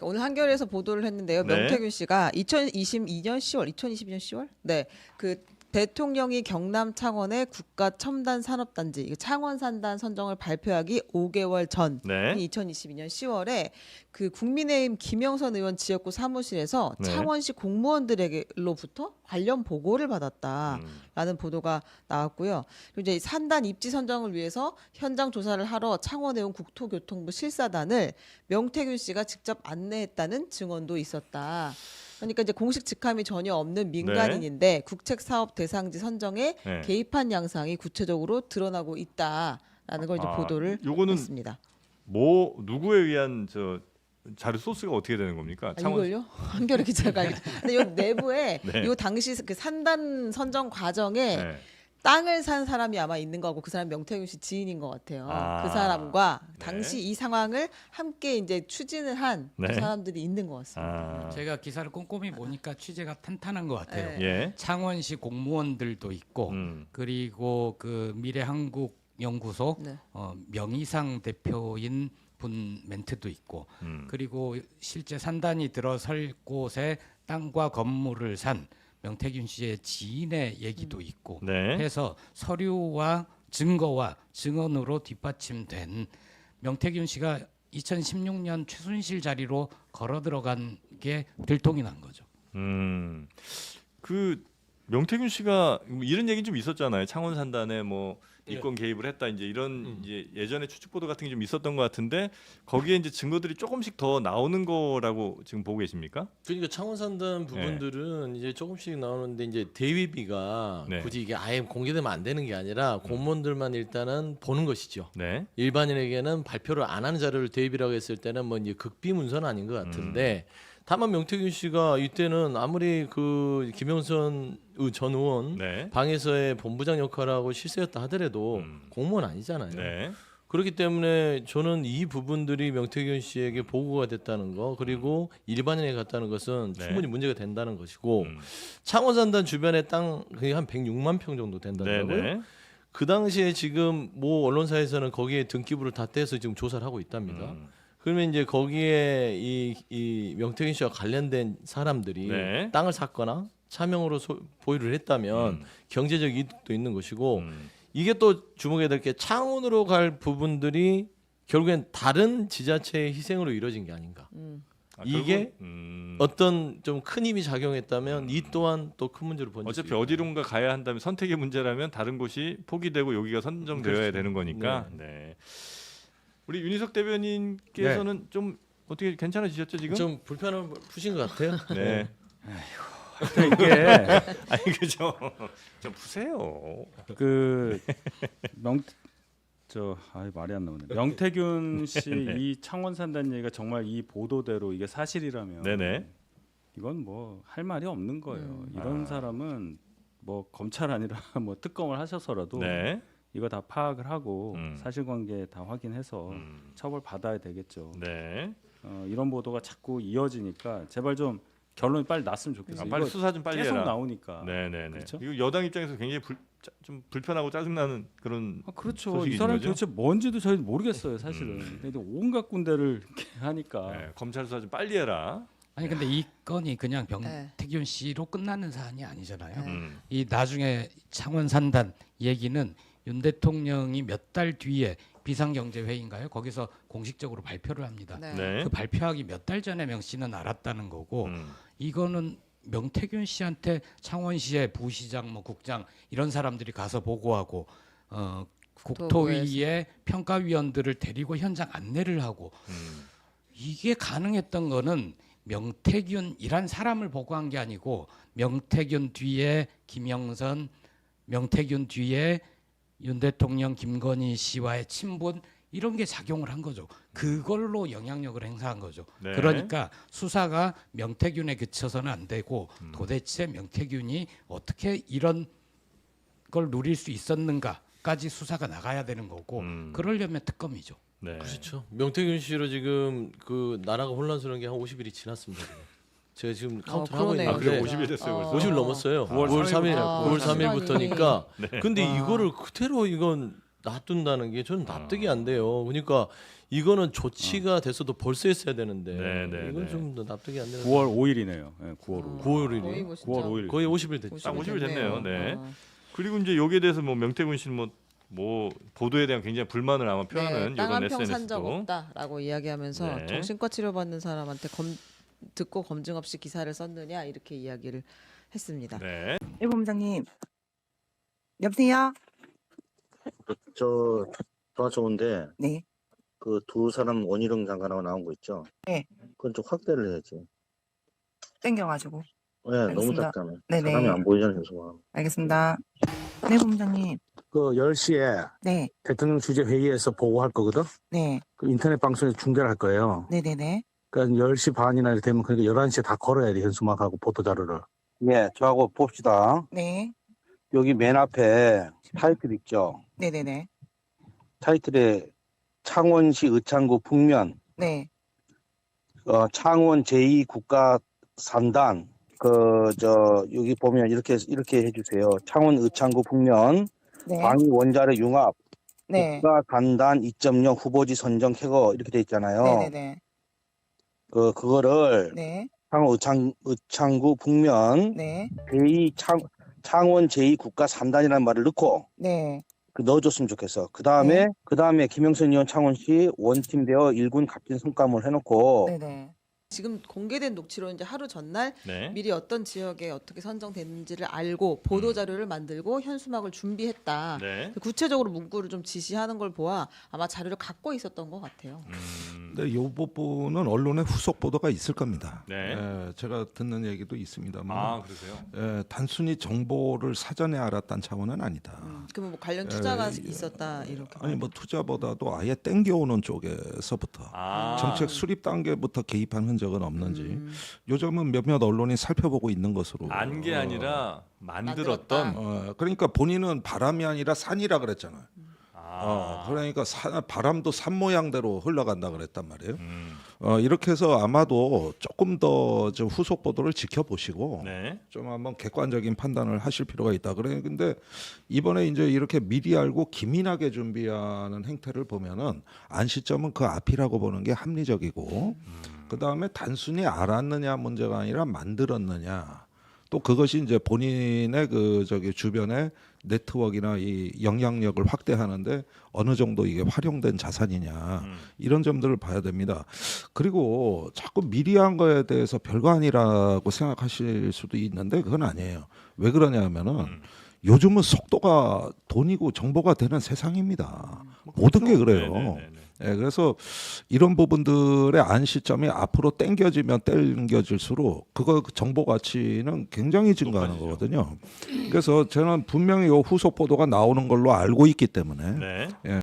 오늘 한겨레에서 보도를 했는데요. 네. 명태균 씨가 2022년 10월, 네, 그 대통령이 경남 창원의 국가 첨단 산업단지 창원산단 선정을 발표하기 5개월 전, 네. 2022년 10월에 그 국민의힘 김영선 의원 지역구 사무실에서 네. 창원시 공무원들에게로부터 관련 보고를 받았다라는 보도가 나왔고요. 그리고 이제 산단 입지 선정을 위해서 현장 조사를 하러 창원에 온 국토교통부 실사단을 명태균 씨가 직접 안내했다는 증언도 있었다. 그러니까 이제 공식 직함이 전혀 없는 민간인인데 국책 사업 대상지 선정에 네. 개입한 양상이 구체적으로 드러나고 있다라는 걸 이제 보도를 요거는 했습니다. 뭐 누구에 의한 저 자료 소스가 어떻게 되는 겁니까? 이걸요? 한겨레 기자가 근데 요 내부에 네. 요 당시 그 산단 선정 과정에 네. 땅을 산 사람이 아마 있는 거고 그 사람 명태균 씨 지인인 것 같아요. 아, 그 사람과 네. 당시 이 상황을 함께 이제 추진을 한 그 네. 사람들이 있는 것 같습니다. 아, 제가 기사를 꼼꼼히 보니까 취재가 탄탄한 것 같아요. 네. 예. 창원시 공무원들도 있고 그리고 그 미래한국연구소 네. 명의상 대표인 분 멘트도 있고 그리고 실제 산단이 들어설 곳에 땅과 건물을 산 명태균 씨의 지인의 얘기도 있고 네. 해서 서류와 증거와 증언으로 뒷받침된 명태균 씨가 2016년 최순실 자리로 걸어 들어간 게 들통이 난 거죠. 그 명태균 씨가 이런 얘기 좀 있었잖아요. 창원 산단에 뭐 이권 개입을 했다 이제 이런 이제 예전에 추측 보도 같은 게 좀 있었던 것 같은데 거기에 이제 증거들이 조금씩 더 나오는 거라고 지금 보고 계십니까? 그러니까 창원산단 부분들은 이제 조금씩 나오는데 이제 대위비가 네. 굳이 이게 아예 공개되면 안 되는 게 아니라 공무원들만 일단은 보는 것이죠. 네. 일반인에게는 발표를 안 하는 자료를 대위비라고 했을 때는 뭐 이제 극비문서는 아닌 것 같은데 다만 명태균 씨가 이때는 아무리 그 김영선 전 의원 네. 방에서의 본부장 역할하고 실세였다 하더라도 공무원 아니잖아요. 네. 그렇기 때문에 저는 이 부분들이 명태균 씨에게 보고가 됐다는 거 그리고 일반인에 갔다는 것은 네. 충분히 문제가 된다는 것이고 창원산단 주변에 땅 거의 한 106만 평 정도 네. 된다고요. 네. 그 당시에 지금 뭐 언론사에서는 거기에 등기부를 다 떼서 지금 조사를 하고 있답니다. 그러면 이제 거기에 이 명태균 씨와 관련된 사람들이 네. 땅을 샀거나 차명으로 보유를 했다면 경제적 이득도 있는 것이고 이게 또 주목해야 될 게 창원으로 갈 부분들이 결국엔 다른 지자체의 희생으로 이루어진 게 아닌가. 이게 어떤 좀 큰 힘이 작용했다면 이 또한 또 큰 문제로 번질 수 어차피 있다. 어디론가 가야 한다면 선택의 문제라면 다른 곳이 포기되고 여기가 선정되어야 그렇죠. 되는 거니까. 네. 우리 윤희석 대변인께서는 좀 어떻게 괜찮아지셨죠 지금? 좀 불편함 푸신 것 같아요. 네. 이게 아니 그죠. 좀 푸세요. 말이 안 나오네. 명태균 씨 이 창원 산단 얘기가 정말 이 보도대로 이게 사실이라면 네네. 이건 뭐 할 말이 없는 거예요. 이런 사람은 뭐 검찰 아니라 뭐 특검을 하셔서라도 네. 이거 다 파악을 하고 사실관계 다 확인해서 처벌 받아야 되겠죠. 네. 이런 보도가 자꾸 이어지니까 제발 좀 결론이 빨리 났으면 좋겠어요. 빨리 이거 수사 좀 빨리 계속 해라. 나오니까. 네네네. 그렇죠? 이거 여당 입장에서 굉장히 좀 불편하고 짜증나는 그런. 그렇죠. 소식이 이 사람이 있는 거죠? 도대체 뭔지도 저희도 모르겠어요, 사실은. 근데 온갖 군데를 이렇게 하니까. 네, 검찰 수사 좀 빨리 해라. 아니 근데 이 건이 그냥 네. 명태균 씨로 끝나는 사안이 아니잖아요. 네. 이 나중에 창원 산단 얘기는 윤 대통령이 몇 달 뒤에 비상경제회의인가요? 거기서 공식적으로 발표를 합니다. 네. 네. 그 발표하기 몇 달 전에 명 씨는 알았다는 거고 이거는 명태균 씨한테 창원시의 부시장, 뭐 국장 이런 사람들이 가서 보고하고 국토위의 평가위원들을 데리고 현장 안내를 하고 이게 가능했던 거는 명태균이란 사람을 보고한 게 아니고 명태균 뒤에 김영선, 명태균 뒤에 윤 대통령 김건희 씨와의 친분 이런 게 작용을 한 거죠. 그걸로 영향력을 행사한 거죠. 네. 그러니까 수사가 명태균에 그쳐서는 안 되고 도대체 명태균이 어떻게 이런 걸 누릴 수 있었는가까지 수사가 나가야 되는 거고 그러려면 특검이죠. 네. 그렇죠. 명태균 씨로 지금 그 나라가 혼란스러운 게 한 50일이 지났습니다. 제가 지금 카운트를 하고 그러네요. 있는데 50일 됐어요 벌써. 50일 넘었어요. 9월 9월 3일, 3일. 9월 3일부터니까. 네. 근데 이거를 그대로 이건 놔둔다는 게 저는 납득이 안 돼요. 그러니까 이거는 조치가 됐어도 벌써 했어야 되는데 네, 네, 이건 네. 좀 더 납득이 안 되는. 9월 5일이네요. 네, 9월 5일. 9월 1일. 거의 뭐 진짜 9월 5일. 거의 50일 됐죠. 딱 50일 됐네요. 네. 어. 그리고 이제 여기에 대해서 뭐 명태균 씨는 뭐 보도에 대한 굉장히 불만을 아마 표하는 땅 이런 한 평 산 적 SNS도 없다라고 이야기하면서 네. 정신과 치료 받는 사람한테 듣고 검증 없이 기사를 썼느냐 이렇게 이야기를 했습니다. 네. 일 본부장님 여보세요? 저 전화 좋은데 네. 그 두 사람 원희룡 장관하고 나온 거 있죠? 네. 그건 좀 확대를 해야지. 땡겨가지고. 네, 너무 알겠습니다. 작잖아요. 네네. 사람이 안 보이잖아요, 계속. 알겠습니다. 네 본부장님. 그 10시에 네. 대통령 주재 회의에서 보고할 거거든. 네. 그 인터넷 방송에서 중계를 할 거예요. 네네네. 그러니까 10시 반이나 이렇게 되면 그러니까 11시에 다 걸어야 돼. 현수막하고 보도 자료를. 예, 저하고 봅시다. 네. 여기 맨 앞에 타이틀 있죠? 네네네. 타이틀에 창원시 의창구 북면, 네. 창원 제2국가 3단, 여기 보면 이렇게 해주세요. 창원 의창구 북면, 네. 방위 원자력 융합, 네. 국가 단단 2.0 후보지 선정 쾌거 이렇게 돼 있잖아요. 네네네. 그거를 네. 창원 의창구 북면, 네. 창원 제2국가 3단이라는 말을 넣고, 네. 넣어줬으면 좋겠어. 그 다음에 김영선 의원 창원시 원팀되어 1군 갑진 성감을 해놓고 네네. 지금 공개된 녹취로 이제 하루 전날 네. 미리 어떤 지역에 어떻게 선정됐는지를 알고 보도 자료를 만들고 현수막을 준비했다. 네. 구체적으로 문구를 좀 지시하는 걸 보아 아마 자료를 갖고 있었던 것 같아요. 근데 이 부분은 언론의 후속 보도가 있을 겁니다. 네. 제가 듣는 얘기도 있습니다만 아, 그러세요? 단순히 정보를 사전에 알았다는 차원은 아니다. 그러면 뭐 관련 투자가 있었다 이렇게. 아니 뭐 투자보다도 아예 땡겨오는 쪽에서부터 아. 정책 수립 단계부터 개입한 흔적은 없는지 요즘은 몇몇 언론이 살펴보고 있는 것으로. 안 게 아니라 만들었던. 그러니까 본인은 바람이 아니라 산이라 그랬잖아요. 아. 그러니까 바람도 산 모양대로 흘러간다 그랬단 말이에요. 이렇게 해서 아마도 조금 더 좀 후속 보도를 지켜보시고 네. 좀 한번 객관적인 판단을 하실 필요가 있다. 그래 근데 이번에 이제 이렇게 미리 알고 기민하게 준비하는 행태를 보면은 안시점은 그 앞이라고 보는 게 합리적이고 그 다음에 단순히 알았느냐 문제가 아니라 만들었느냐. 또 그것이 이제 본인의 주변의 네트워크나 이 영향력을 확대하는데 어느 정도 이게 활용된 자산이냐 이런 점들을 봐야 됩니다. 그리고 자꾸 미리 한 거에 대해서 별거 아니라고 생각하실 수도 있는데 그건 아니에요. 왜 그러냐면은 요즘은 속도가 돈이고 정보가 되는 세상입니다. 모든 게 그래요. 네네네네. 예, 그래서 이런 부분들의 안시점이 앞으로 땡겨질수록 그거 정보 가치는 굉장히 증가하는 거거든요. 그래서 저는 분명히 이 후속 보도가 나오는 걸로 알고 있기 때문에 네.